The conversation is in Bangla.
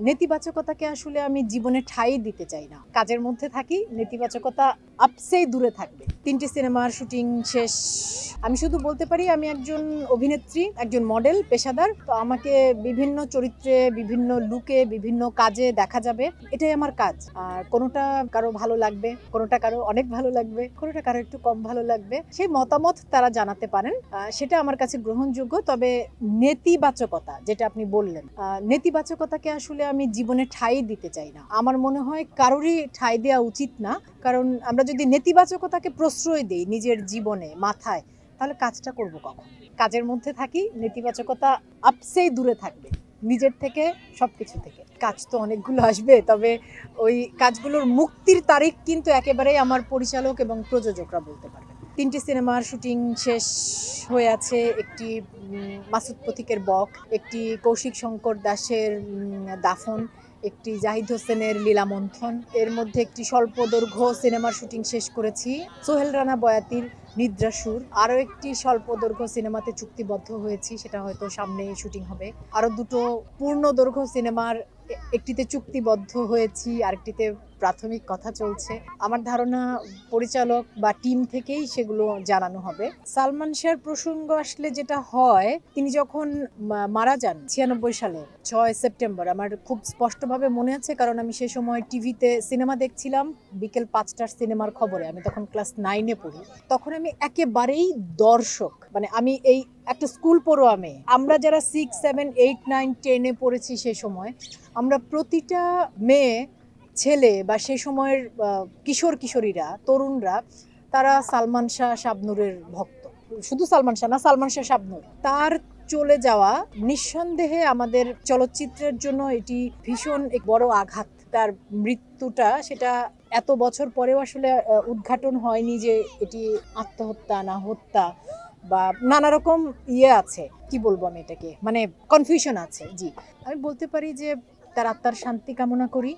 নেতিবাচকতাকে আসলে আমি জীবনে ঠাঁই দিতে চাই না। কাজের মধ্যে থাকি, নেতিবাচকতা আপসেই দূরে থাকবে। ৩টি সিনেমার শুটিং শেষ। আমি শুধু বলতে পারি আমি একজন অভিনেত্রী, একজন মডেল, পেশাদার। তো আমাকে বিভিন্ন চরিত্রে, বিভিন্ন লুকে, বিভিন্ন কাজে দেখা যাবে। এটাই আমার কাজ। আর কোনোটা কারো ভালো লাগবে, কোনোটা কারো অনেক ভালো লাগবে, কোনোটা কারো একটু কম ভালো লাগবে। সেই মতামত তারা জানাতে পারেন। সেটা আমার কাছে গ্রহণযোগ্য। তবে নেতিবাচকতা যেটা আপনি বললেন, নেতিবাচকতাকে আসলে আমি জীবনে ঠাঁই দিতে চাই না। আমার মনে হয় কারোরই ঠাঁই দেওয়া উচিত না। কারণ আমরা যদি নেতিবাচকতাকে প্রশ্রয় দিই নিজের জীবনে, মাথায়, তাহলে কাজটা করব কখন? কাজের মধ্যে থাকি, নেতিবাচকতা আপসেই দূরে থাকবে। নিজের থেকে, সবকিছু থেকে। কাজ তো অনেকগুলো আসবে, তবে ওই কাজগুলোর মুক্তির তারিখ কিন্তু একেবারেই আমার পরিচালক এবং প্রযোজকরা বলতে পারবেন। ৩টি সিনেমার শুটিং শেষ হয়ে আছে। একটি মাসুদ পথিকের বক, একটি কৌশিক শঙ্কর দাসের দাফন, একটি জাহিদ হোসেনের লীলামন্থন, এর মধ্যে একটি স্বল্প দৈর্ঘ্য সিনেমার শুটিং শেষ করেছি সোহেল রানা বয়াতির নিদ্রাসুর। আরও একটি স্বল্প দৈর্ঘ্য সিনেমাতে চুক্তিবদ্ধ হয়েছি, সেটা হয়তো সামনে শুটিং হবে। আরও দুটো পূর্ণ দৈর্ঘ্য সিনেমার একটিতে চুক্তিবদ্ধ হয়েছি, আরেকটিতে প্রাথমিক কথা চলছে। আমার ধারণা পরিচালক বা টিম থেকেই সেগুলো জানানো হবে। সালমান শাহর প্রসঙ্গ আসলে যেটা হয়, তিনি যখন মারা যান 96 সালে 6 সেপ্টেম্বর, আমার খুব স্পষ্টভাবে মনে আছে, কারণ আমি সে সময় টিভিতে সিনেমা দেখছিলাম বিকেল 5টার সিনেমার খবরে। আমি তখন ক্লাস 9-এ পড়ি। তখন আমি একেবারেই দর্শক, মানে আমি এই একটা স্কুল পড়ুয়া মেয়ে। আমরা যারা 6, 7, 8, 9, 10-এ পড়েছি সে সময়, আমরা প্রতিটা মেয়ে, ছেলে বা সে সময়ের কিশোর কিশোরীরা, তরুণরা, তারা সালমান শাহ শাবনূরের ভক্ত। শুধু সালমান শাহ না, সালমান শাহ শাবনূর। তার চলে যাওয়া নিঃসন্দেহে আমাদের চলচ্চিত্রের জন্য এটি ভীষণ এক বড় আঘাত। তার মৃত্যুটা, সেটা এত বছর পরেও আসলে উদ্ঘাটন হয়নি যে এটি আত্মহত্যা না হত্যা, বা নানা রকম আছে, কি বলবো আমি এটাকে, মানে কনফিউশন আছে। জি, আমি বলতে পারি যে তার আত্মার শান্তি কামনা করি।